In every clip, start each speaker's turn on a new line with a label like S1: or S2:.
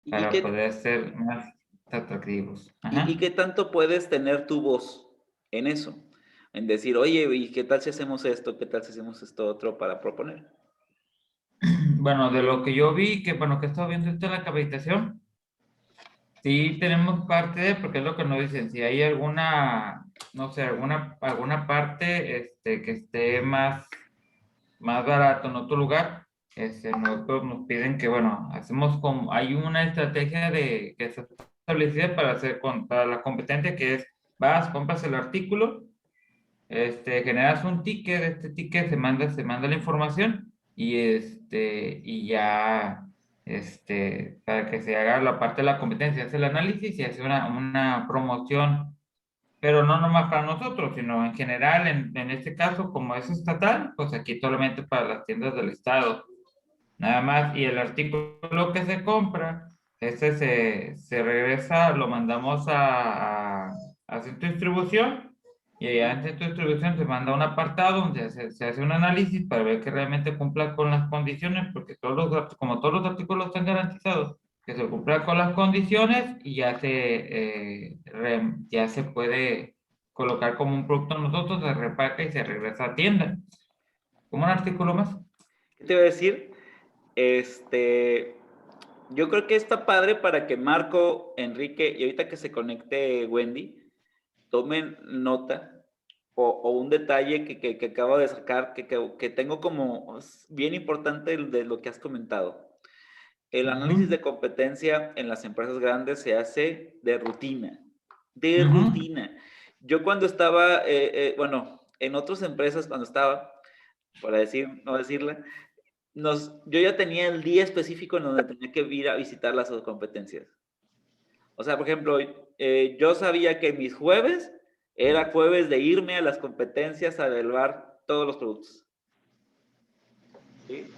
S1: ¿Y
S2: para
S1: qué,
S2: poder ser más atractivos.
S1: y
S2: Ajá.
S1: qué tanto puedes tener tu voz en eso? En decir, oye, ¿y qué tal si hacemos esto? ¿Qué tal si hacemos esto otro para proponer?
S2: Bueno, de lo que yo vi, que bueno, que he estado viendo esto en la capacitación, sí tenemos parte de, porque es lo que nos dicen, si hay alguna, no sé, alguna parte que esté más barato en otro lugar, nosotros nos piden que, bueno, hacemos como, hay una estrategia que está establecida para para la competencia que es, vas, compras el artículo, generas un ticket, este ticket se manda la información y ya, para que se haga la parte de la competencia, hace el análisis y hace una promoción, pero no nomás para nosotros, sino en general, en este caso, como es estatal, pues aquí solamente para las tiendas del estado, nada más, y el artículo que se compra, se regresa, lo mandamos a centro de distribución, y allá en centro de distribución se manda un apartado donde se hace un análisis para ver que realmente cumpla con las condiciones, porque como todos los artículos están garantizados, que se cumpla con las condiciones y ya se puede colocar como un producto a nosotros, se repaca y se regresa a tienda. Como un artículo más.
S1: ¿Qué te iba a decir? Este, yo creo que está padre para que Marco, Enrique y ahorita que se conecte Wendy, tomen nota o un detalle que acabo de sacar, que tengo como bien importante de lo que has comentado. El análisis
S2: Ujú,
S1: de competencia en las empresas grandes se hace de rutina, de
S2: ujú.
S1: rutina. Yo cuando estaba, bueno, en otras empresas cuando estaba, para decir, no decirla, yo ya tenía el día específico en donde tenía que ir a visitar las competencias. O sea, por ejemplo, yo sabía que mis jueves era jueves de irme a las competencias a evaluar todos los productos. ¿Sí?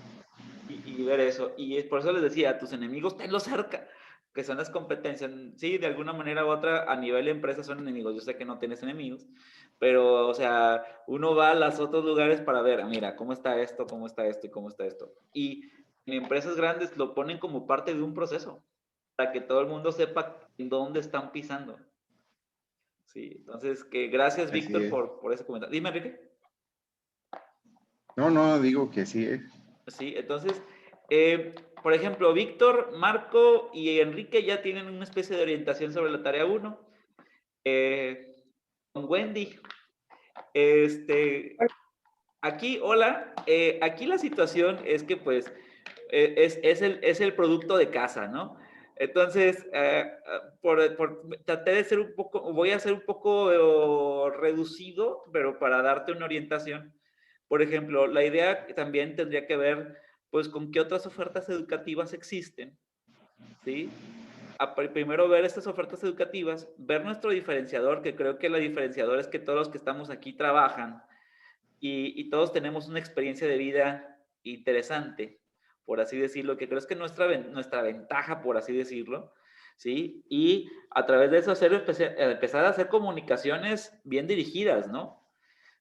S1: Y ver eso. Y es por eso les decía, a tus enemigos tenlos cerca, que son las competencias. Sí, de alguna manera u otra, a nivel de empresa son enemigos. Yo sé que no tienes enemigos, pero, o sea, uno va a los otros lugares para ver, mira, cómo está esto y cómo está esto. Y en empresas grandes lo ponen como parte de un proceso, para que todo el mundo sepa en dónde están pisando. Sí, entonces, que gracias,
S3: Así
S1: Víctor,
S3: es.
S1: por ese comentario. Dime, Enrique.
S3: No, no, digo que sí, ¿eh?
S1: Sí, entonces, por ejemplo, Víctor, Marco y Enrique ya tienen una especie de orientación sobre la tarea 1. Con Wendy, este, aquí, hola, aquí la situación es que pues es el producto de casa, ¿no? Entonces, traté de ser un poco, voy a ser un poco reducido, pero para darte una orientación. Por ejemplo, la idea también tendría que ver, pues, con qué otras ofertas educativas existen, ¿sí? Primero ver estas ofertas educativas, ver nuestro diferenciador, que creo que el diferenciador es que todos los que estamos aquí trabajan y todos tenemos una experiencia de vida interesante, por así decirlo, que creo que nuestra ventaja, por así decirlo, ¿sí? Y a través de eso empezar a hacer comunicaciones bien dirigidas, ¿no?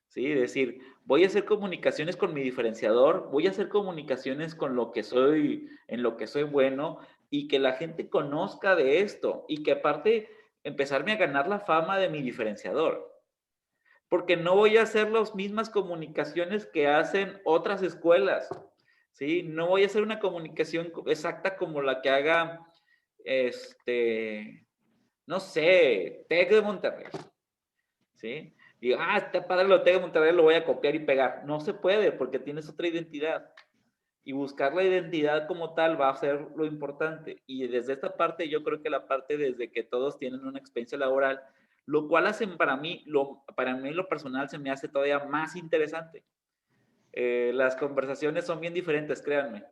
S1: ¿Sí? Es decir, voy a hacer comunicaciones con mi diferenciador, voy a hacer comunicaciones con lo que soy, en lo que soy bueno y que la gente conozca de esto y que aparte empezarme a ganar la fama de mi diferenciador. Porque no voy a hacer las mismas comunicaciones que hacen otras escuelas, ¿sí? No voy a hacer una comunicación exacta como la que haga, no sé, TEC de Monterrey, ¿sí? Y, está padre lo de TEC de Monterrey, lo voy a copiar y pegar. No se puede porque tienes otra identidad. Y buscar la identidad como tal va a ser lo importante. Y desde esta parte, yo creo que la parte desde que todos tienen una experiencia laboral, lo cual hacen para mí lo personal se me hace todavía más interesante. Las conversaciones son bien diferentes, créanme.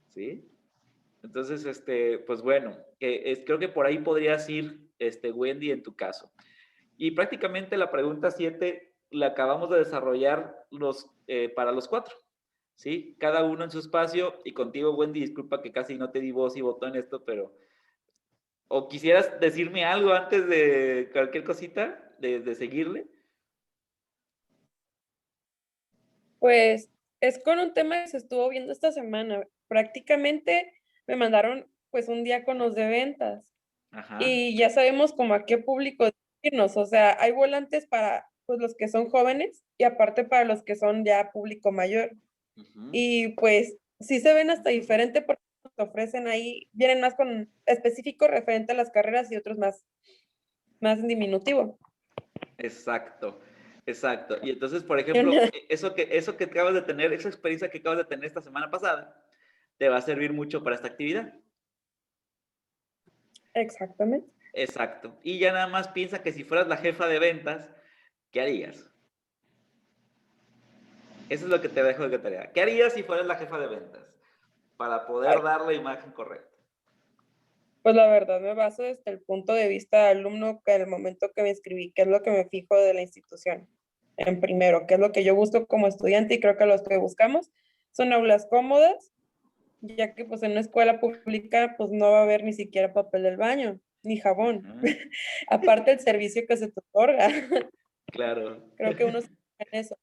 S1: ¿Sí? Entonces, pues bueno, creo que por ahí podrías ir, Wendy, en tu caso. Y prácticamente la pregunta 7 la acabamos de desarrollar para los 4. ¿Sí? Cada uno en su espacio y contigo, Wendy, disculpa que casi no te di voz y voto en esto, pero ¿o quisieras decirme algo antes de cualquier cosita, de seguirle?
S4: Pues es con un tema que se estuvo viendo esta semana. Prácticamente me mandaron
S3: pues un diáconos de ventas
S1: Ajá.
S3: y ya sabemos como a qué público dirigirnos, o sea, hay volantes para pues los que son jóvenes y aparte para los que son ya público mayor.
S1: Ujú.
S3: Y pues sí se ven hasta diferente porque te ofrecen ahí, vienen más con específico referente a las carreras y otros más en diminutivo.
S1: Exacto, exacto. Y entonces, por ejemplo, eso que acabas de tener, esa experiencia que acabas de tener esta semana pasada, te va a servir mucho para esta actividad.
S3: Exactamente.
S1: Exacto. Y ya nada más piensa que si fueras la jefa de ventas, ¿qué harías? Eso es lo que te dejo de tarea. ¿Qué harías si fueras la jefa de ventas? Para poder dar la imagen correcta.
S3: Pues la verdad me baso desde el punto de vista de alumno que en el momento que me inscribí, qué es lo que me fijo de la institución. En primero, qué es lo que yo busco como estudiante y creo que los que buscamos son aulas cómodas, ya que pues en una escuela pública pues no va a haber ni siquiera papel del baño, ni jabón. Aparte el servicio que se te otorga.
S1: Claro.
S3: Creo que uno se fija en eso.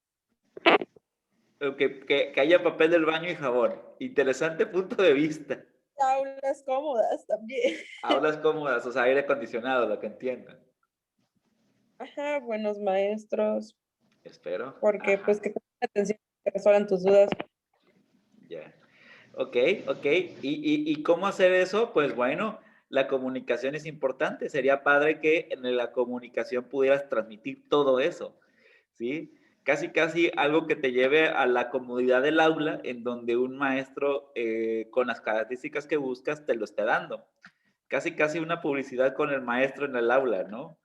S1: Que haya papel del baño y jabón. Interesante punto de vista.
S3: Aulas cómodas también.
S1: Aulas cómodas, o sea, aire acondicionado, lo que entiendan.
S3: Ajá, buenos maestros,
S1: Espero.
S3: porque
S1: Ajá.
S3: pues que pongan atención, que resuelvan tus dudas.
S1: Ya. Ok, ok. ¿Y cómo hacer eso? Pues bueno, la comunicación es importante. Sería padre que en la comunicación pudieras transmitir todo eso, ¿sí? Casi, casi algo que te lleve a la comodidad del aula, en donde un maestro con las características que buscas te lo esté dando. Casi, casi una publicidad con el maestro en el aula, ¿no?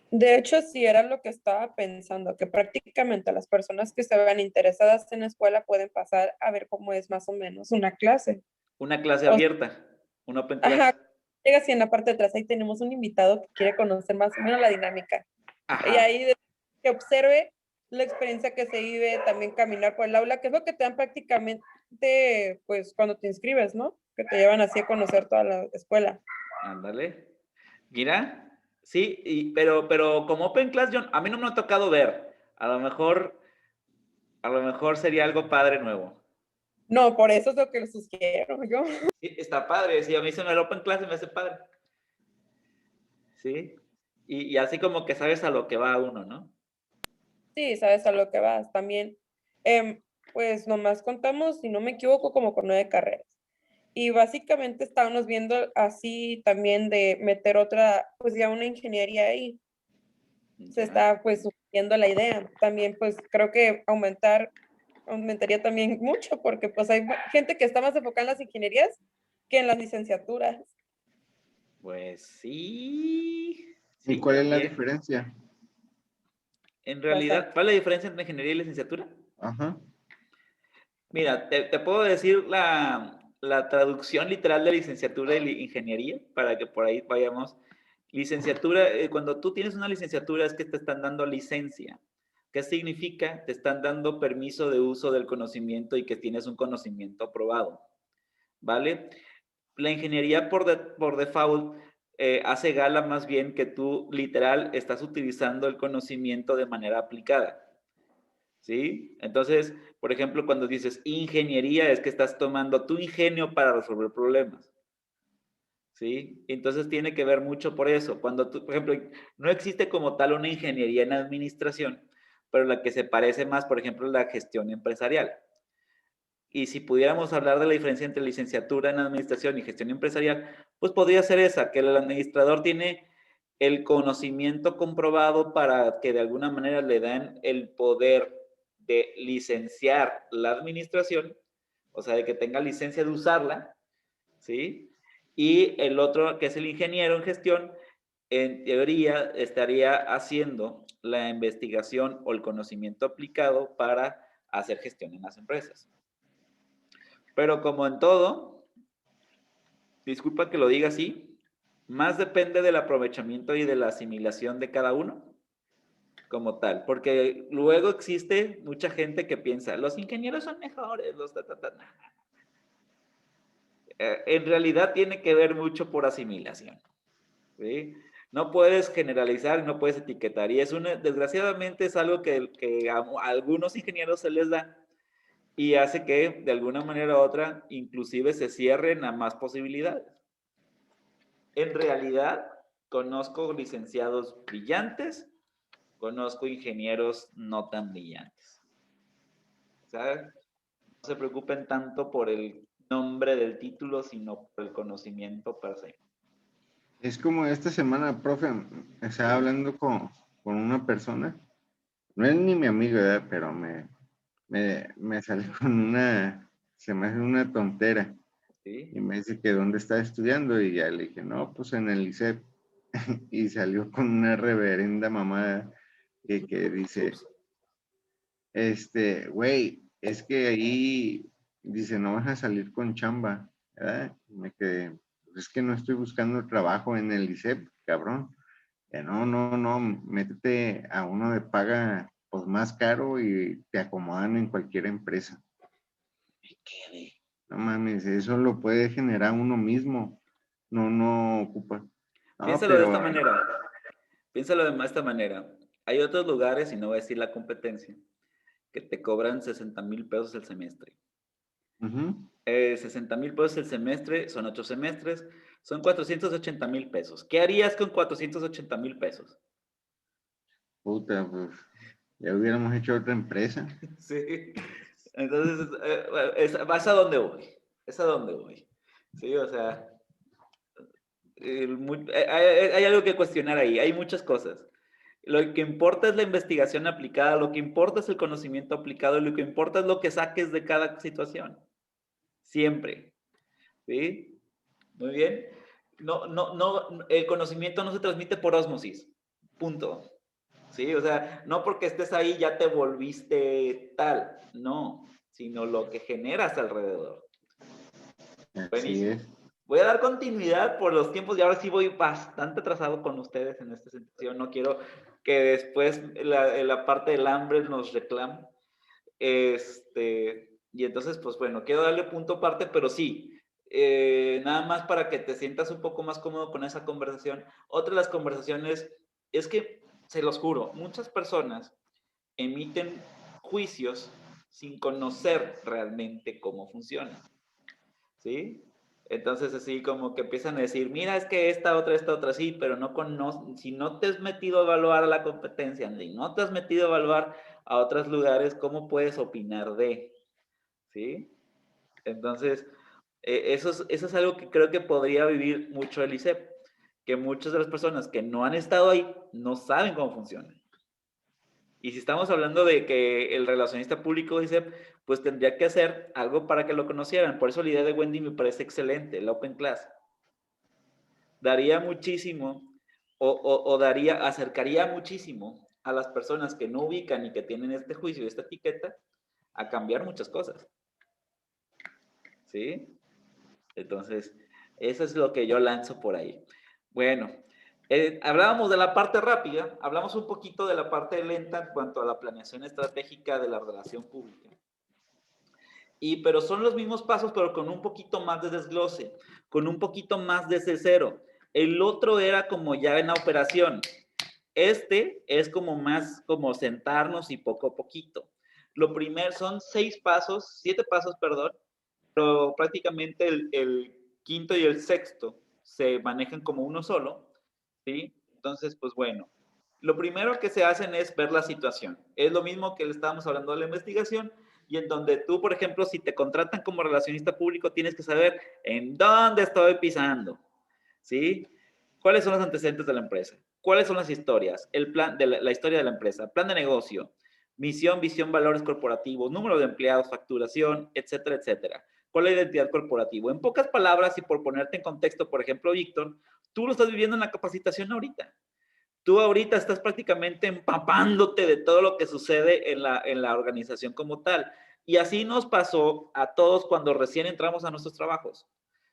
S3: De hecho, sí era lo que estaba pensando, que prácticamente las personas que se vean interesadas en la escuela pueden pasar a ver cómo es más o menos una clase.
S1: Una clase
S3: O,
S1: abierta, un open class.
S3: ajá, llega así en la parte de atrás, ahí tenemos un invitado que quiere conocer más o menos la dinámica. Y
S1: Ajá.
S3: ahí que observe la experiencia que se vive, también caminar por el aula, que es lo que te dan prácticamente, pues, cuando te inscribes, ¿no? Que te llevan así a conocer toda la escuela.
S1: Ándale. Mira, sí, pero como Open Class, a mí no me ha tocado ver. A lo mejor sería algo padre nuevo.
S3: No, por eso es lo que lo sugiero yo.
S1: Sí, está padre, sí, a mí se me el Open Class y me hace padre. Sí, y así como que sabes a lo que va uno, ¿no?
S3: Sí, sabes a lo que vas. También, pues nomás contamos, si no me equivoco, como con 9 carreras. Y básicamente estábamos viendo así también de meter otra, pues ya una ingeniería ahí. Se
S1: Ya.
S3: está pues sugiriendo la idea. También pues creo que aumentaría también mucho porque pues hay gente que está más enfocada en las ingenierías que en las licenciaturas.
S1: Pues sí,
S4: ¿Y
S1: sí,
S4: cuál es la
S1: también.
S4: diferencia?
S1: En realidad, ¿cuál es la diferencia entre ingeniería y licenciatura?
S4: Ajá.
S1: Mira, te puedo decir la traducción literal de licenciatura y ingeniería para que por ahí vayamos. Licenciatura, cuando tú tienes una licenciatura es que te están dando licencia. ¿Qué significa? Te están dando permiso de uso del conocimiento y que tienes un conocimiento aprobado, ¿vale? La ingeniería por default hace gala más bien que tú literal estás utilizando el conocimiento de manera aplicada. ¿Sí? Entonces, por ejemplo, cuando dices ingeniería, es que estás tomando tu ingenio para resolver problemas. ¿Sí? Entonces tiene que ver mucho por eso. Cuando tú, por ejemplo, no existe como tal una ingeniería en administración, pero la que se parece más, por ejemplo, es la gestión empresarial. Y si pudiéramos hablar de la diferencia entre licenciatura en administración y gestión empresarial, pues podría ser esa, que el administrador tiene el conocimiento comprobado para que de alguna manera le den el poder de licenciar la administración, o sea, de que tenga licencia de usarla, ¿sí? Y el otro, que es el ingeniero en gestión, en teoría estaría haciendo la investigación o el conocimiento aplicado para hacer gestión en las empresas. Pero como en todo, disculpa que lo diga así, más depende del aprovechamiento y de la asimilación de cada uno como tal, porque luego existe mucha gente que piensa, los ingenieros son mejores, los en realidad tiene que ver mucho por asimilación, ¿sí? No puedes generalizar, no puedes etiquetar, y desgraciadamente es algo que a algunos ingenieros se les da, y hace que de alguna manera u otra inclusive se cierren a más posibilidades. En realidad, conozco licenciados brillantes, conozco ingenieros no tan brillantes. ¿Sabes? No se preocupen tanto por el nombre del título, sino por el conocimiento per se.
S4: Es como esta semana, profe, estaba hablando con una persona, no es ni mi amigo, ¿verdad? Pero me sale con una, se me hace una tontera.
S1: ¿Sí?
S4: Y me dice que dónde está estudiando y ya le dije, no, pues en el ICEP. Y salió con una reverenda mamada que dice,
S1: Ups.
S4: güey, es que ahí, dice, no vas a salir con chamba, ¿verdad? Y me quedé, pues es que no estoy buscando trabajo en el ICEP, cabrón. Que no, métete a uno de paga pues más caro y te acomodan en cualquier empresa. Me quedé. No mames, eso lo puede generar uno mismo. No ocupa. No,
S1: Piénsalo de esta manera. Piénsalo de esta manera. Hay otros lugares, y no voy a decir la competencia, que te cobran 60,000 pesos el semestre. 60,000 pesos el semestre, son 8 semestres, son 480,000 pesos. ¿Qué harías con 480,000 pesos?
S4: Puta, pues ya hubiéramos hecho otra empresa.
S1: Sí. Entonces, vas a dónde voy. Es a dónde voy. Sí, o sea, hay algo que cuestionar ahí. Hay muchas cosas. Lo que importa es la investigación aplicada, lo que importa es el conocimiento aplicado, y lo que importa es lo que saques de cada situación. Siempre. ¿Sí? Muy bien. No, el conocimiento no se transmite por ósmosis. Punto. Sí, o sea, no porque estés ahí ya te volviste tal, no, sino lo que generas alrededor.
S4: Así
S1: Buenísimo.
S4: es.
S1: Voy a dar continuidad por los tiempos y ahora sí voy bastante atrasado con ustedes en esta sentido. No quiero que después la parte del hambre nos reclame. Y entonces, pues bueno, quiero darle punto aparte, pero sí, nada más para que te sientas un poco más cómodo con esa conversación. Otra de las conversaciones es que, se los juro, muchas personas emiten juicios sin conocer realmente cómo funcionan, ¿sí? Entonces así como que empiezan a decir, mira, es que esta otra, sí, pero no conoces, si no te has metido a evaluar a la competencia, si no te has metido a evaluar a otros lugares, ¿cómo puedes opinar de? ¿Sí? Entonces, eso es algo que creo que podría vivir mucho el ICEP, que muchas de las personas que no han estado ahí no saben cómo funciona. Y si estamos hablando de que el relacionista público dice, pues tendría que hacer algo para que lo conocieran. Por eso la idea de Wendy me parece excelente, el Open Class. Daría muchísimo acercaría muchísimo a las personas que no ubican y que tienen este juicio y esta etiqueta a cambiar muchas cosas. ¿Sí? Entonces, eso es lo que yo lanzo por ahí. Bueno, hablábamos de la parte rápida, hablamos un poquito de la parte lenta en cuanto a la planeación estratégica de la relación pública. Pero son los mismos pasos, pero con un poquito más de desglose, con un poquito más desde cero. El otro era como ya en la operación. Este es como más como sentarnos y poco a poquito. Lo primero son 7 pasos, perdón, pero prácticamente el quinto y el sexto se manejan como uno solo, ¿sí? Entonces, pues bueno, lo primero que se hacen es ver la situación. Es lo mismo que le estábamos hablando de la investigación, y en donde tú, por ejemplo, si te contratan como relacionista público, tienes que saber en dónde estoy pisando, ¿sí? ¿Cuáles son los antecedentes de la empresa? ¿Cuáles son las historias? El plan de la historia de la empresa, plan de negocio, misión, visión, valores corporativos, número de empleados, facturación, etcétera, etcétera. ¿Cuál es la identidad corporativa? En pocas palabras, y por ponerte en contexto, por ejemplo, Víctor, tú lo estás viviendo en la capacitación ahorita. Tú ahorita estás prácticamente empapándote de todo lo que sucede en la organización como tal. Y así nos pasó a todos cuando recién entramos a nuestros trabajos.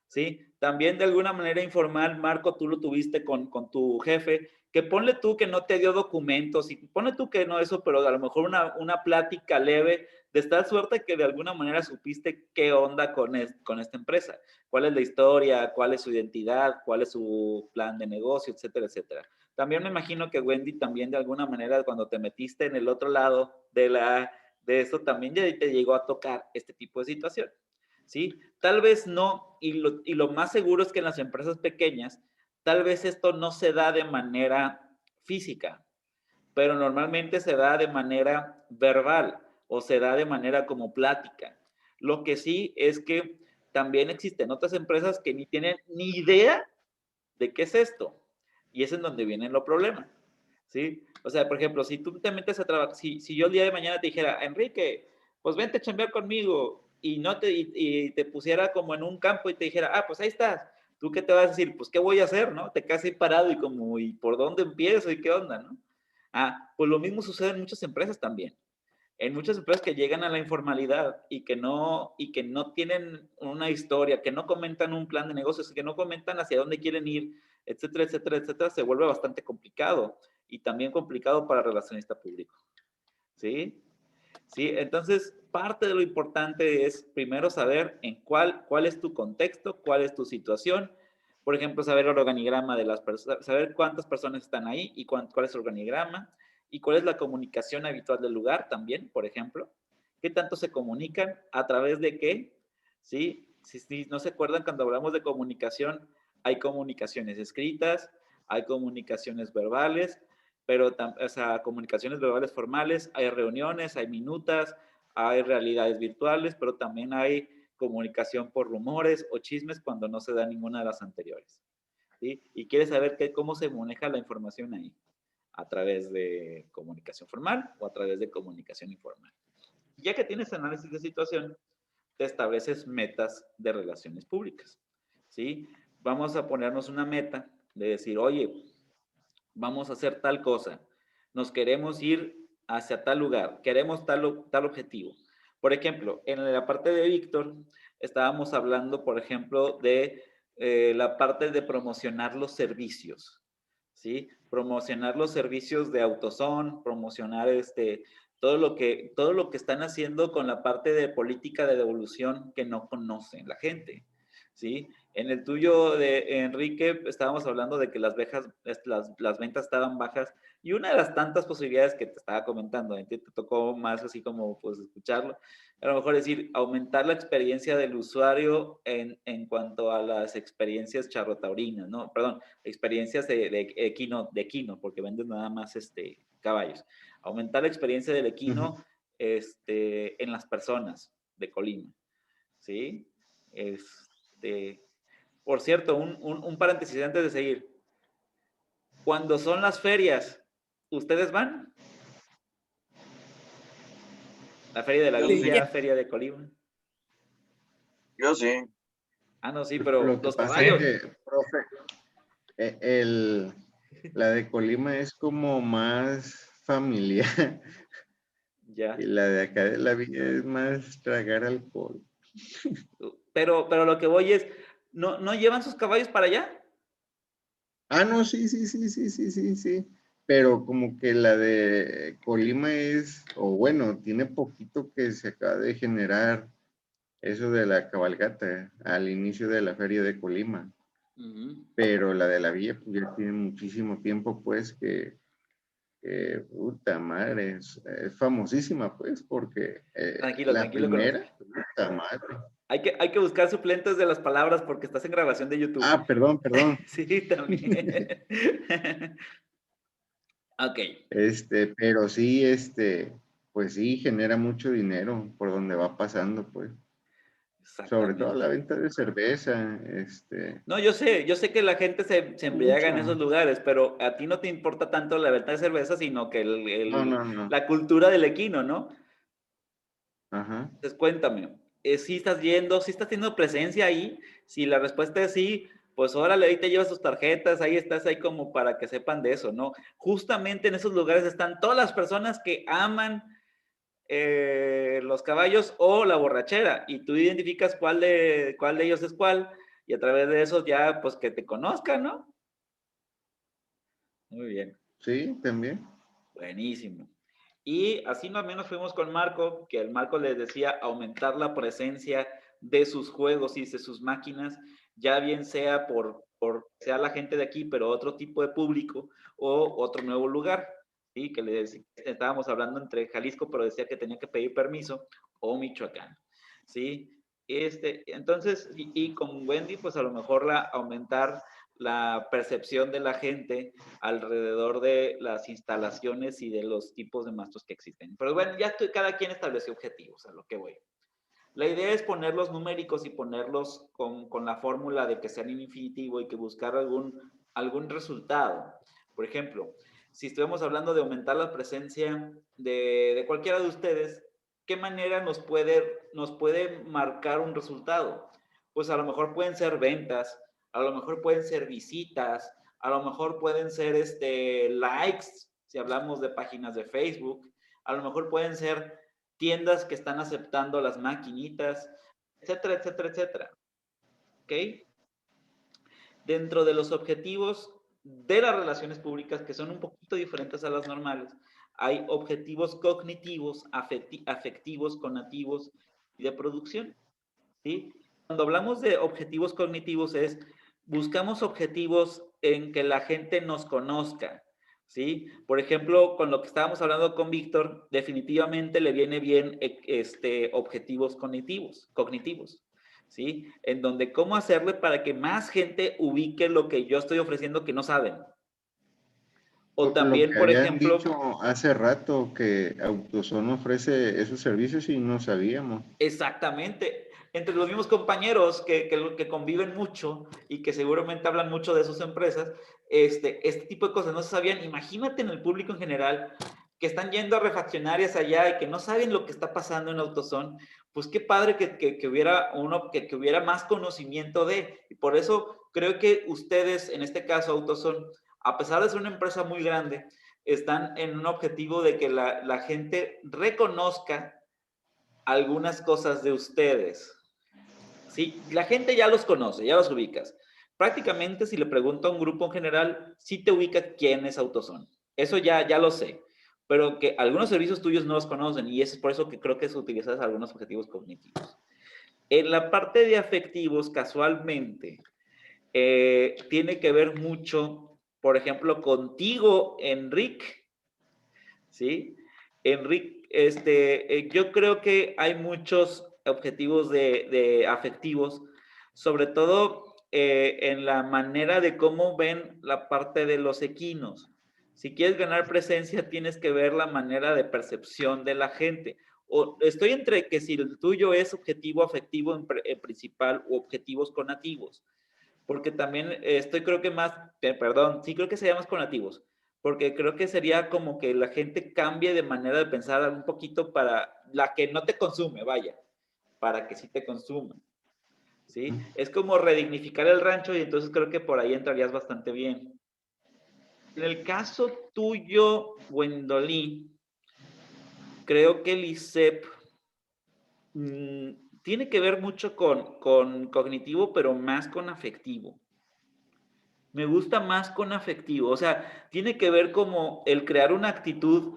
S1: ¿Sí? También de alguna manera informal, Marco, tú lo tuviste con tu jefe, que ponle tú que no te dio documentos, y ponle tú que no eso, pero a lo mejor una plática leve, de tal suerte que de alguna manera supiste qué onda con esta empresa, cuál es la historia, cuál es su identidad, cuál es su plan de negocio, etcétera, etcétera. También me imagino que Wendy también de alguna manera cuando te metiste en el otro lado de eso también ya te llegó a tocar este tipo de situación, ¿sí? Tal vez no, y lo más seguro es que en las empresas pequeñas, tal vez esto no se da de manera física, pero normalmente se da de manera verbal o se da de manera como plática. Lo que sí es que también existen otras empresas que ni tienen ni idea de qué es esto. Y es en donde vienen los problemas, ¿sí? O sea, por ejemplo, si tú te metes a trabajar, si yo el día de mañana te dijera, Enrique, pues vente a chambear conmigo y, no te, y te pusiera como en un campo y te dijera, ah, pues ahí estás, ¿tú qué te vas a decir? Pues, ¿qué voy a hacer, no? Te quedas ahí parado y como, ¿y por dónde empiezo y qué onda, no? Ah, pues lo mismo sucede en muchas empresas también. En muchas empresas que llegan a la informalidad y que no tienen una historia, que no comentan un plan de negocios, que no comentan hacia dónde quieren ir, etcétera, etcétera, etcétera, se vuelve bastante complicado y también complicado para el relacionista público. ¿Sí? ¿Sí? Entonces, parte de lo importante es primero saber en cuál es tu contexto, cuál es tu situación. Por ejemplo, saber el organigrama de las personas, saber cuántas personas están ahí y cuál es el organigrama y cuál es la comunicación habitual del lugar también, por ejemplo. ¿Qué tanto se comunican? ¿A través de qué? ¿Sí? Si no se acuerdan, cuando hablamos de comunicación, hay comunicaciones escritas, hay comunicaciones verbales, pero o sea, comunicaciones verbales formales, hay reuniones, hay minutas, hay realidades virtuales, pero también hay comunicación por rumores o chismes cuando no se da ninguna de las anteriores. ¿Sí? Y quieres saber cómo se maneja la información ahí, a través de comunicación formal o a través de comunicación informal. Ya que tienes análisis de situación, te estableces metas de relaciones públicas. ¿Sí? Vamos a ponernos una meta de decir, oye, vamos a hacer tal cosa, nos queremos ir hacia tal lugar, queremos tal objetivo. Por ejemplo, en la parte de Víctor, estábamos hablando, por ejemplo, de la parte de promocionar los servicios, ¿sí? Promocionar los servicios de AutoZone, promocionar todo lo que están haciendo con la parte de política de devolución que no conocen la gente, ¿sí? En el tuyo de Enrique estábamos hablando de que las ventas estaban bajas y una de las tantas posibilidades que te estaba comentando, te tocó más así como pues escucharlo, a lo mejor decir, aumentar la experiencia del usuario en cuanto a las experiencias charrotaurinas, ¿no? Perdón, experiencias de equino, porque venden nada más caballos. Aumentar la experiencia del equino en las personas de Colima, ¿sí? Por cierto, un paréntesis antes de seguir. Cuando son las ferias, ¿ustedes van? La feria de la
S5: Yo sí.
S1: Villa, feria de Colima.
S5: Yo sí.
S1: Ah, no, sí, pero
S4: Lo que
S1: los
S4: pasa
S1: caballos.
S4: es que, profe, la de Colima es como más familiar
S1: Ya.
S4: y la de acá de la Villa es más tragar alcohol.
S1: Pero lo que voy es, ¿no llevan sus caballos para allá?
S4: Ah, no, sí. Pero como que la de Colima es, o bueno, tiene poquito que se acaba de generar eso de la cabalgata al inicio de la feria de Colima. Pero la de la Villa pues ya tiene muchísimo tiempo pues que puta madre, es famosísima pues porque
S1: Tranquilo,
S4: la
S1: tranquilo con los...
S4: primera, puta madre.
S1: Hay que buscar suplentes de las palabras porque estás en grabación de YouTube.
S4: Ah, perdón.
S1: Sí, también. Ok.
S4: Pero sí, pues sí, genera mucho dinero por donde va pasando pues. Sobre todo la
S1: Exactamente.
S4: venta de cerveza,
S1: No, yo sé que la gente se embriaga en esos
S4: mucho.
S1: lugares, pero a ti no te importa tanto la venta de cerveza, sino que
S4: No.
S1: la cultura del equino, ¿no?
S4: Ajá.
S1: Entonces, cuéntame, si estás yendo, si estás teniendo presencia ahí, si la respuesta es sí, pues órale, ahí te llevas tus tarjetas, ahí estás ahí como para que sepan de eso, ¿no? Justamente en esos lugares están todas las personas que aman los caballos o la borrachera, y tú identificas cuál de ellos es cuál, y a través de eso ya, pues que te conozcan, ¿no? Muy bien,
S4: Sí, también.
S1: buenísimo. Y así más o menos fuimos con Marco, que el Marco les decía aumentar la presencia de sus juegos y de sus máquinas, ya bien sea por sea la gente de aquí, pero otro tipo de público o otro nuevo lugar, ¿sí? Que estábamos hablando entre Jalisco, pero decía que tenía que pedir permiso, o Michoacán, ¿sí? Entonces, y con Wendy, pues a lo mejor aumentar la percepción de la gente alrededor de las instalaciones y de los tipos de mastros que existen. Pero bueno, cada quien estableció objetivos, a lo que voy. La idea es ponerlos numéricos y ponerlos con la fórmula de que sean infinitivo y que buscar algún resultado. Por ejemplo, si estuviéramos hablando de aumentar la presencia de cualquiera de ustedes, ¿qué manera nos puede marcar un resultado? Pues a lo mejor pueden ser ventas, a lo mejor pueden ser visitas, a lo mejor pueden ser likes, si hablamos de páginas de Facebook, a lo mejor pueden ser tiendas que están aceptando las maquinitas, etcétera, etcétera, etcétera. ¿Ok? Dentro de los objetivos de las relaciones públicas, que son un poquito diferentes a las normales, hay objetivos cognitivos, afectivos, conativos y de producción. ¿Sí? Cuando hablamos de objetivos cognitivos buscamos objetivos en que la gente nos conozca, ¿sí? Por ejemplo, con lo que estábamos hablando con Víctor, definitivamente le viene bien objetivos cognitivos, ¿sí? En donde cómo hacerle para que más gente ubique lo que yo estoy ofreciendo que no saben. O
S4: Lo
S1: también,
S4: que
S1: por
S4: habían
S1: ejemplo,
S4: dicho hace rato que AutoZone ofrece esos servicios y no sabíamos.
S1: exactamente. Entre los mismos compañeros que conviven mucho y que seguramente hablan mucho de sus empresas, este tipo de cosas no se sabían. Imagínate en el público en general que están yendo a refaccionarias allá y que no saben lo que está pasando en AutoZone. Pues qué padre que hubiera que hubiera más conocimiento de. Y por eso creo que ustedes, en este caso AutoZone, a pesar de ser una empresa muy grande, están en un objetivo de que la gente reconozca algunas cosas de ustedes. ¿Sí? La gente ya los conoce, ya los ubicas. Prácticamente, si le pregunto a un grupo en general, sí te ubica quién es AutoZone. Eso ya lo sé. Pero que algunos servicios tuyos no los conocen y es por eso que creo que se utilizan algunos objetivos cognitivos. En la parte de afectivos, casualmente, tiene que ver mucho, por ejemplo, contigo, Enrique, ¿sí? Enrique, yo creo que hay muchos objetivos de afectivos, sobre todo en la manera de cómo ven la parte de los equinos. Si quieres ganar presencia, tienes que ver la manera de percepción de la gente. O estoy entre que si el tuyo es objetivo afectivo en principal o objetivos conativos, porque también creo que más, perdón, sí creo que sería más conativos, porque creo que sería como que la gente cambie de manera de pensar un poquito para la que no te consume, vaya, para que sí te consuma, ¿sí? Es como redignificar el rancho y entonces creo que por ahí entrarías bastante bien. En el caso tuyo, Wendolí, creo que el ISEP tiene que ver mucho con cognitivo, pero más con afectivo. Me gusta más con afectivo, o sea, tiene que ver como el crear una actitud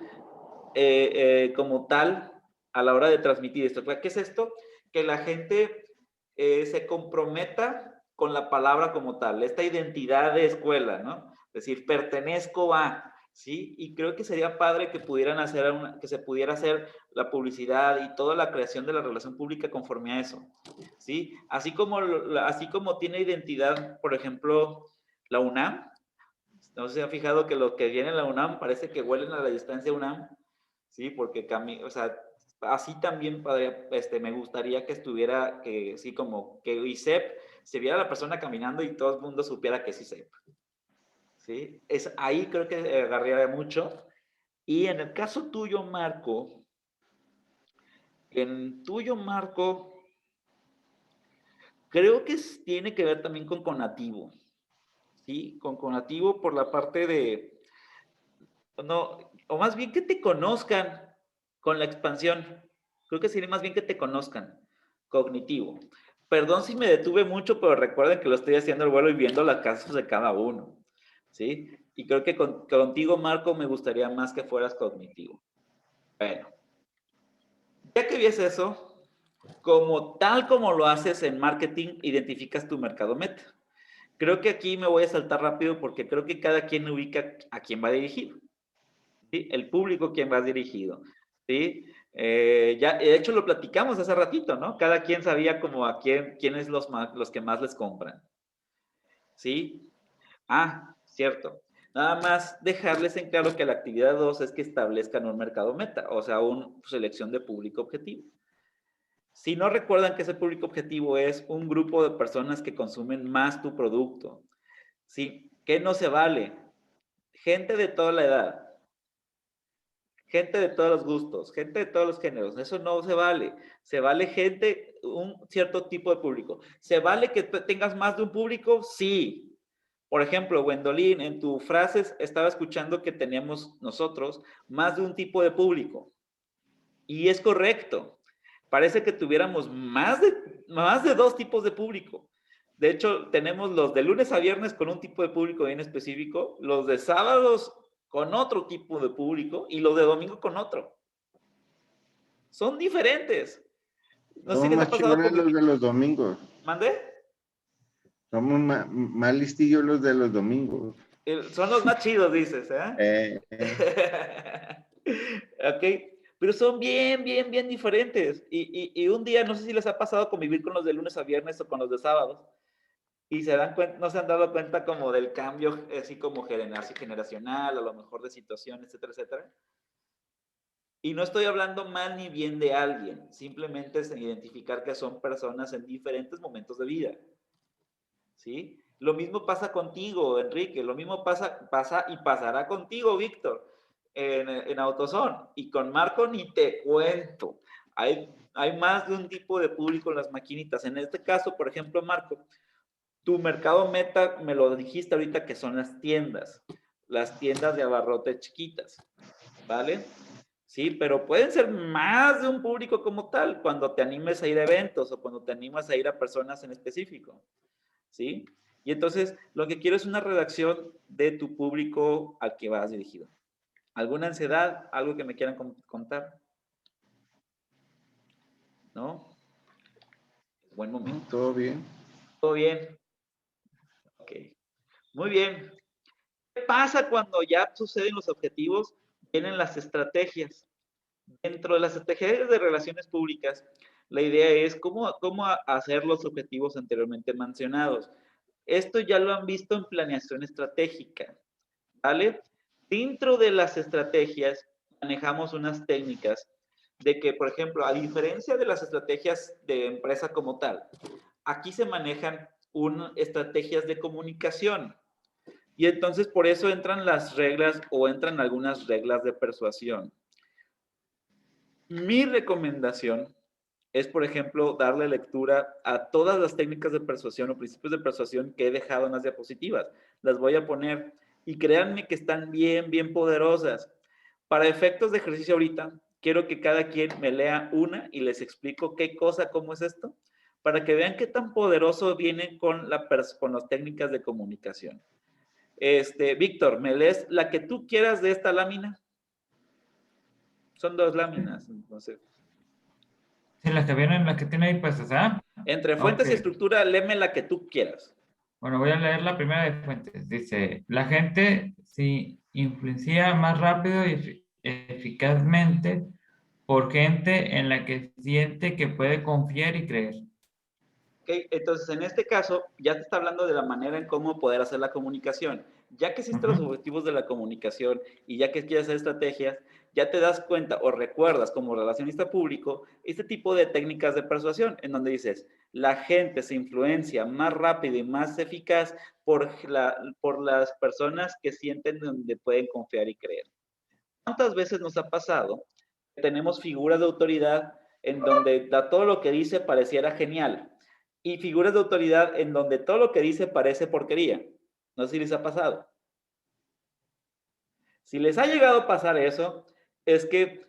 S1: como tal a la hora de transmitir esto. ¿Qué es esto? Que la gente se comprometa con la palabra como tal, esta identidad de escuela, ¿no? Es decir, pertenezco a, ¿sí? Y creo que sería padre que que se pudiera hacer la publicidad y toda la creación de la relación pública conforme a eso, ¿sí? Así como tiene identidad, por ejemplo, la UNAM. No se ha fijado que lo que viene en la UNAM parece que huelen a la distancia UNAM, sí, porque o sea, así también me gustaría que estuviera, que sí, como que ISEP se viera la persona caminando y todo el mundo supiera que es ISEP, sí, ahí creo que agarraría mucho. Y en el caso tuyo, Marco, creo que tiene que ver también con conativo, sí, con conativo por la parte de, no, o más bien que te conozcan con la expansión. Creo que sería más bien que te conozcan. Cognitivo. Perdón si me detuve mucho, pero recuerden que lo estoy haciendo al vuelo y viendo las casos de cada uno. ¿Sí? Y creo que contigo, Marco, me gustaría más que fueras cognitivo. Bueno, ya que vies eso, tal como lo haces en marketing, identificas tu mercado meta. Creo que aquí me voy a saltar rápido porque creo que cada quien ubica a quién va a dirigir. ¿sí? El público quien vas dirigido, ¿sí? Ya, de hecho, lo platicamos hace ratito, ¿no? Cada quien sabía como a quiénes los que más les compran, ¿sí? Ah, cierto. Nada más dejarles en claro que la actividad 2 es que establezcan un mercado meta, o sea, una selección de público objetivo. Si no recuerdan que ese público objetivo es un grupo de personas que consumen más tu producto, ¿sí? ¿Qué no se vale? Gente de toda la edad, gente de todos los gustos, gente de todos los géneros, eso no se vale. Se vale gente, un cierto tipo de público. ¿Se vale que tengas más de un público? Sí. Por ejemplo, Gwendolyn, en tus frases estaba escuchando que teníamos nosotros más de un tipo de público. Y es correcto. Parece que tuviéramos más de dos tipos de público. De hecho, tenemos los de lunes a viernes con un tipo de público bien específico, los de sábados con otro tipo de público y los de domingo con otro. Son diferentes. No sé
S4: Somos
S1: qué te ha
S4: más
S1: pasado
S4: chingones
S1: con...
S4: los de los domingos.
S1: ¿Mandé?
S4: Somos más listillos los de los domingos.
S1: Son los más chidos, dices, ¿eh? Ok, pero son bien diferentes. Y un día, no sé si les ha pasado convivir con los de lunes a viernes o con los de sábados, y se dan cuenta, no se han dado cuenta como del cambio, así como generacional, a lo mejor de situación, etcétera, etcétera. Y no estoy hablando mal ni bien de alguien, simplemente es identificar que son personas en diferentes momentos de vida. ¿Sí? Lo mismo pasa contigo, Enrique, lo mismo pasa y pasará contigo, Víctor, en AutoZone. Y con Marco ni te cuento. Hay más de un tipo de público en las maquinitas. En este caso, por ejemplo, Marco, tu mercado meta, me lo dijiste ahorita, que son las tiendas de abarrotes chiquitas, ¿vale? Sí, pero pueden ser más de un público como tal cuando te animes a ir a eventos o cuando te animas a ir a personas en específico, ¿sí? Y entonces lo que quiero es una redacción de tu público al que vas dirigido. ¿Alguna ansiedad? ¿Algo que me quieran contar? ¿No? Buen momento.
S4: ¿Todo bien?
S1: ¿Todo bien? Ok. Muy bien. ¿Qué pasa cuando ya suceden los objetivos? Vienen las estrategias. Dentro de las estrategias de relaciones públicas, la idea es cómo hacer los objetivos anteriormente mencionados. Esto ya lo han visto en planeación estratégica, ¿vale? Dentro de las estrategias manejamos unas técnicas de que, por ejemplo, a diferencia de las estrategias de empresa como tal, aquí se manejan estrategias de comunicación. Y entonces por eso entran las reglas o entran algunas reglas de persuasión. Mi recomendación es, por ejemplo, darle lectura a todas las técnicas de persuasión o principios de persuasión que he dejado en las diapositivas. Las voy a poner y créanme que están bien poderosas. Para efectos de ejercicio ahorita, quiero que cada quien me lea una y les explico qué cosa, cómo es esto, para que vean qué tan poderoso viene con las técnicas de comunicación. Víctor, ¿me lees la que tú quieras de esta lámina? Son 2 láminas, entonces.
S2: Sí, las que vienen, las que tiene ahí puestas, ¿ah?
S1: Entre fuentes y estructura, léeme la que tú quieras.
S2: Bueno, voy a leer la primera de fuentes. Dice, la gente sí influencia más rápido y eficazmente por gente en la que siente que puede confiar y creer.
S1: Okay, entonces, en este caso, ya te está hablando de la manera en cómo poder hacer la comunicación. Ya que existen los objetivos de la comunicación y ya que quieres hacer estrategias, ya te das cuenta o recuerdas como relacionista público este tipo de técnicas de persuasión en donde dices, la gente se influencia más rápido y más eficaz por las personas que sienten donde pueden confiar y creer. ¿Cuántas veces nos ha pasado que tenemos figuras de autoridad en donde todo lo que dice pareciera genial? Y figuras de autoridad en donde todo lo que dice parece porquería. No sé si les ha pasado. Si les ha llegado a pasar eso, es que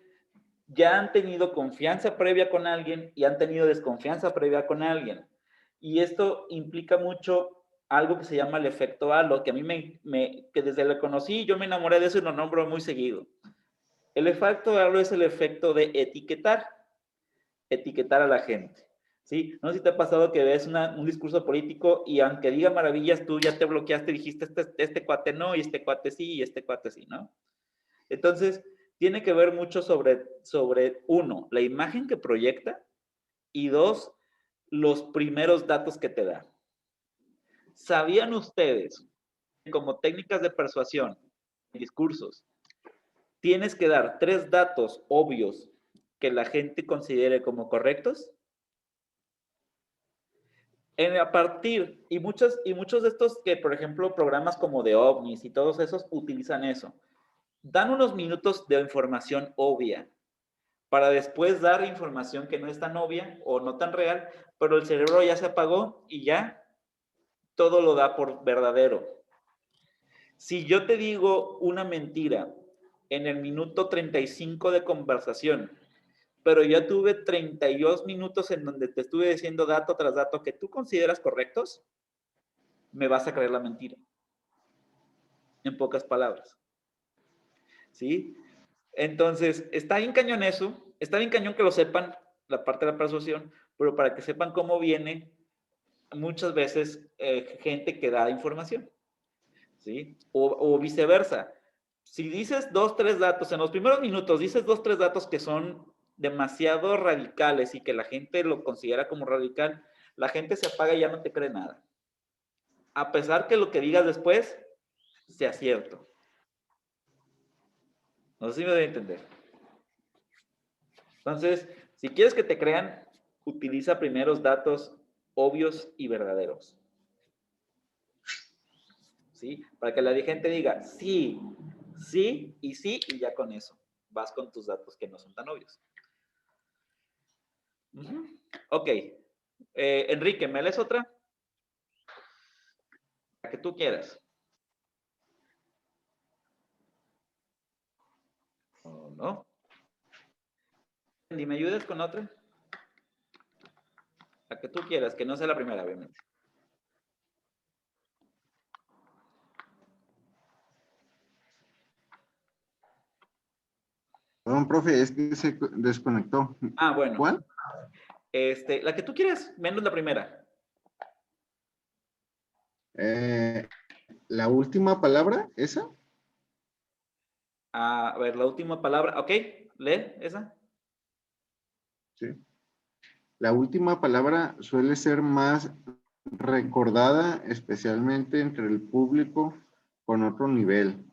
S1: ya han tenido confianza previa con alguien y han tenido desconfianza previa con alguien. Y esto implica mucho algo que se llama el efecto halo, que a mí que desde que lo conocí, yo me enamoré de eso y lo nombro muy seguido. El efecto halo es el efecto de etiquetar a la gente. ¿Sí? No sé si te ha pasado que ves un discurso político y aunque diga maravillas, tú ya te bloqueaste y dijiste, este cuate no, y este cuate sí, y este cuate sí, ¿no? Entonces, tiene que ver mucho sobre uno, la imagen que proyecta y dos, los primeros datos que te da. ¿Sabían ustedes que como técnicas de persuasión, discursos, tienes que dar 3 datos obvios que la gente considere como correctos? A partir, y muchos de estos que, por ejemplo, programas como de OVNIs y todos esos utilizan eso. Dan unos minutos de información obvia para después dar información que no es tan obvia o no tan real, pero el cerebro ya se apagó y ya todo lo da por verdadero. Si yo te digo una mentira en el minuto 35 de conversación, pero ya tuve 32 minutos en donde te estuve diciendo dato tras dato que tú consideras correctos, me vas a creer la mentira. En pocas palabras. ¿Sí? Entonces, está bien cañón eso, está bien cañón que lo sepan, la parte de la persuasión, pero para que sepan cómo viene muchas veces gente que da información. ¿Sí? O viceversa. Si dices 2, 3 datos, en los primeros minutos dices 2, 3 datos que son demasiado radicales y que la gente lo considera como radical, la gente se apaga y ya no te cree nada. A pesar que lo que digas después sea cierto. No sé si me debe entender. Entonces, si quieres que te crean, utiliza primeros datos obvios y verdaderos. ¿Sí? Para que la gente diga sí, sí y sí, y ya con eso vas con tus datos que no son tan obvios. Ok. Enrique, ¿me lees otra? La que tú quieras. ¿O no? Andy, ¿me ayudas con otra? La que tú quieras, que no sea la primera, obviamente.
S4: Perdón, profe, es que se desconectó.
S1: Ah, bueno.
S4: ¿Cuál?
S1: La que tú quieras, menos la primera.
S4: La última palabra, ¿esa?
S1: A ver, la última palabra. Ok, lee esa.
S4: Sí. La última palabra suele ser más recordada, especialmente entre el público con otro nivel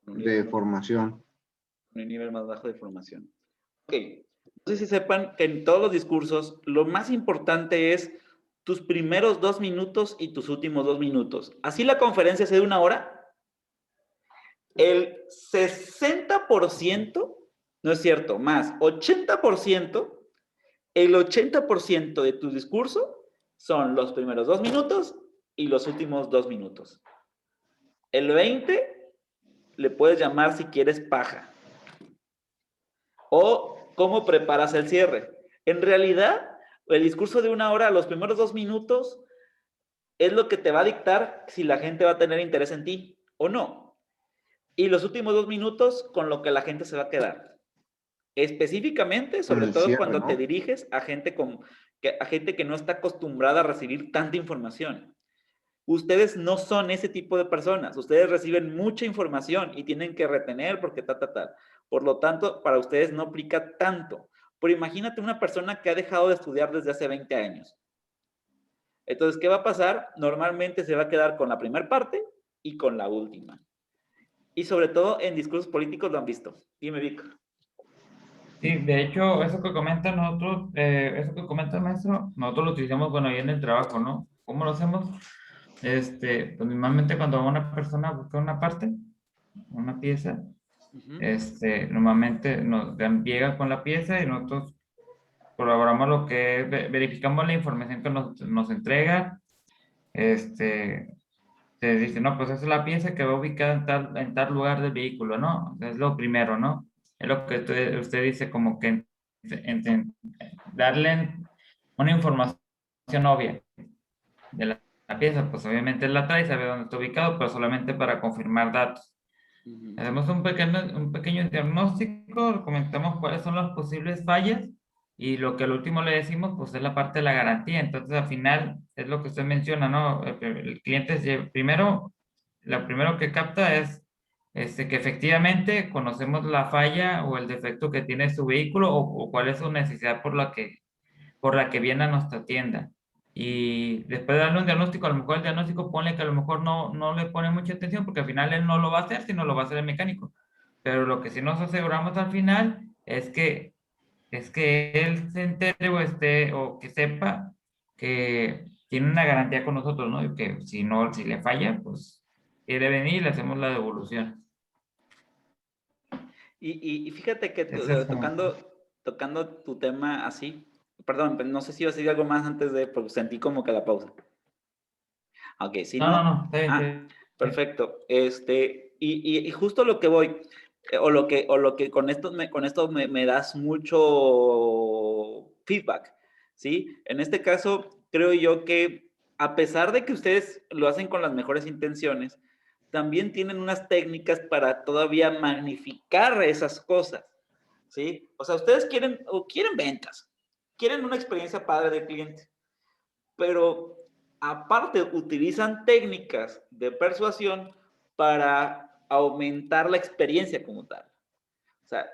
S4: de formación.
S1: Un nivel más bajo de formación. Ok. No sé si sepan que en todos los discursos lo más importante es tus primeros 2 minutos y tus últimos 2 minutos. Así la conferencia sea de 1 hora. El 60%, no es cierto, más, 80%, el 80% de tu discurso son los primeros 2 minutos y los últimos 2 minutos. El 20% le puedes llamar si quieres paja. O cómo preparas el cierre. En realidad, el discurso de 1 hora, los primeros 2 minutos, es lo que te va a dictar si la gente va a tener interés en ti o no. Y los últimos 2 minutos con lo que la gente se va a quedar. Específicamente, sobre todo
S4: cierre,
S1: cuando
S4: ¿no?
S1: te diriges a gente que no está acostumbrada a recibir tanta información. Ustedes no son ese tipo de personas. Ustedes reciben mucha información y tienen que retener porque tal. Por lo tanto, para ustedes no aplica tanto. Pero imagínate una persona que ha dejado de estudiar desde hace 20 años. Entonces, ¿qué va a pasar? Normalmente se va a quedar con la primera parte y con la última. Y sobre todo en discursos políticos lo han visto. Dime, Vic.
S2: Sí, de hecho, eso que comenta nosotros, eso que comenta el maestro, nosotros lo utilizamos, bueno, ahí en el trabajo, ¿no? ¿Cómo lo hacemos? Pues normalmente cuando una persona busca una parte, una pieza, normalmente llega con la pieza y nosotros colaboramos lo que es, verificamos la información que nos entrega, se dice, no, pues esa es la pieza que va ubicada en tal lugar del vehículo, ¿no? Es lo primero, ¿no? Es lo que usted dice, como que darle una información obvia de la pieza, pues obviamente la trae, sabe dónde está ubicado, pero solamente para confirmar datos. Hacemos un pequeño diagnóstico, comentamos cuáles son las posibles fallas y lo que al último le decimos, pues es la parte de la garantía. Entonces, al final, es lo que usted menciona, ¿no? El cliente primero, lo primero que capta es que efectivamente conocemos la falla o el defecto que tiene su vehículo o cuál es su necesidad por la que viene a nuestra tienda. Y después de darle un diagnóstico, a lo mejor el diagnóstico pone que a lo mejor no le pone mucha atención porque al final él no lo va a hacer, sino lo va a hacer el mecánico. Pero lo que sí nos aseguramos al final es que él se entere o que sepa que tiene una garantía con nosotros, ¿no? Y que si no, si le falla, pues quiere venir y le hacemos la devolución.
S1: Y fíjate que
S2: Ese es como...
S1: tocando tu tema así, perdón, no sé si iba a decir algo más antes de, porque sentí como que la pausa. Ok, si
S2: No, no,
S1: no,
S2: no, está bien, está bien.
S1: perfecto. Y justo lo que voy, o lo que con esto me das mucho feedback, ¿sí? En este caso, creo yo que a pesar de que ustedes lo hacen con las mejores intenciones, también tienen unas técnicas para todavía magnificar esas cosas, ¿sí? O sea, ustedes quieren ventas, quieren una experiencia padre del cliente, pero aparte utilizan técnicas de persuasión para aumentar la experiencia como tal. O sea,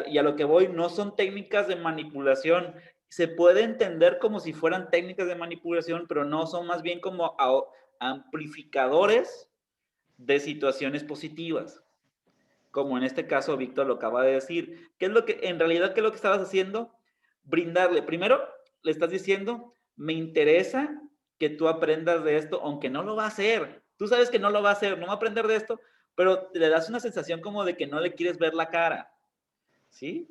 S1: y a lo que voy, no son técnicas de manipulación. Se puede entender como si fueran técnicas de manipulación, pero no, son más bien como amplificadores de situaciones positivas. Como en este caso Víctor lo acaba de decir. ¿Qué es lo que, en realidad, qué es lo que estabas haciendo? Brindarle. Primero, le estás diciendo, me interesa que tú aprendas de esto, aunque no lo va a hacer. Tú sabes que no lo va a hacer, no va a aprender de esto, pero le das una sensación como de que no le quieres ver la cara. ¿Sí?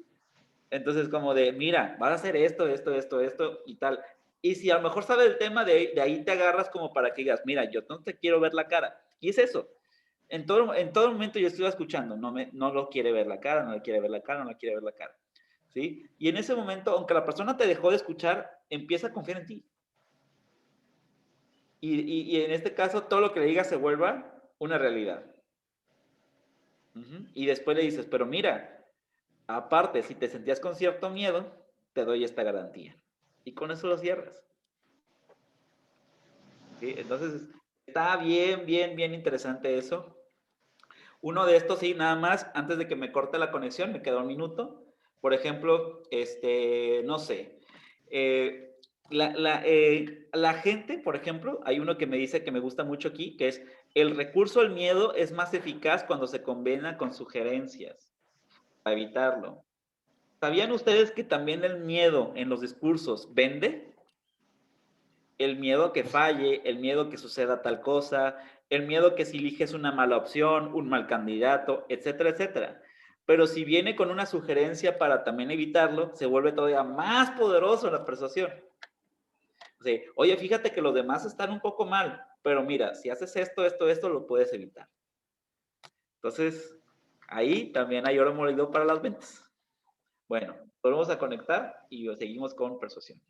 S1: Entonces, como de, mira, vas a hacer esto, esto, esto, esto y tal. Y si a lo mejor sabe el tema, de ahí te agarras como para que digas, mira, yo no te quiero ver la cara. Y es eso. En todo momento yo estoy escuchando, no lo quiere ver la cara, no le quiere ver la cara, no le quiere ver la cara. ¿Sí? Y en ese momento, aunque la persona te dejó de escuchar, empieza a confiar en ti. Y en este caso, todo lo que le digas se vuelva una realidad. Y después le dices, pero mira, aparte, si te sentías con cierto miedo, te doy esta garantía. Y con eso lo cierras. ¿Sí? Entonces, está bien, bien, bien interesante eso. Uno de estos, sí, nada más, antes de que me corte la conexión, me queda un minuto. Por ejemplo, no sé, la gente, por ejemplo, hay uno que me dice que me gusta mucho aquí, que es, el recurso al miedo es más eficaz cuando se combina con sugerencias, para evitarlo. ¿Sabían ustedes que también el miedo en los discursos vende? El miedo a que falle, el miedo a que suceda tal cosa, el miedo a que si eliges una mala opción, un mal candidato, etcétera, etcétera. Pero si viene con una sugerencia para también evitarlo, se vuelve todavía más poderoso la persuasión. O sea, oye, fíjate que los demás están un poco mal, pero mira, si haces esto, esto, esto, lo puedes evitar. Entonces, ahí también hay oro molido para las ventas. Bueno, volvemos a conectar y seguimos con persuasión.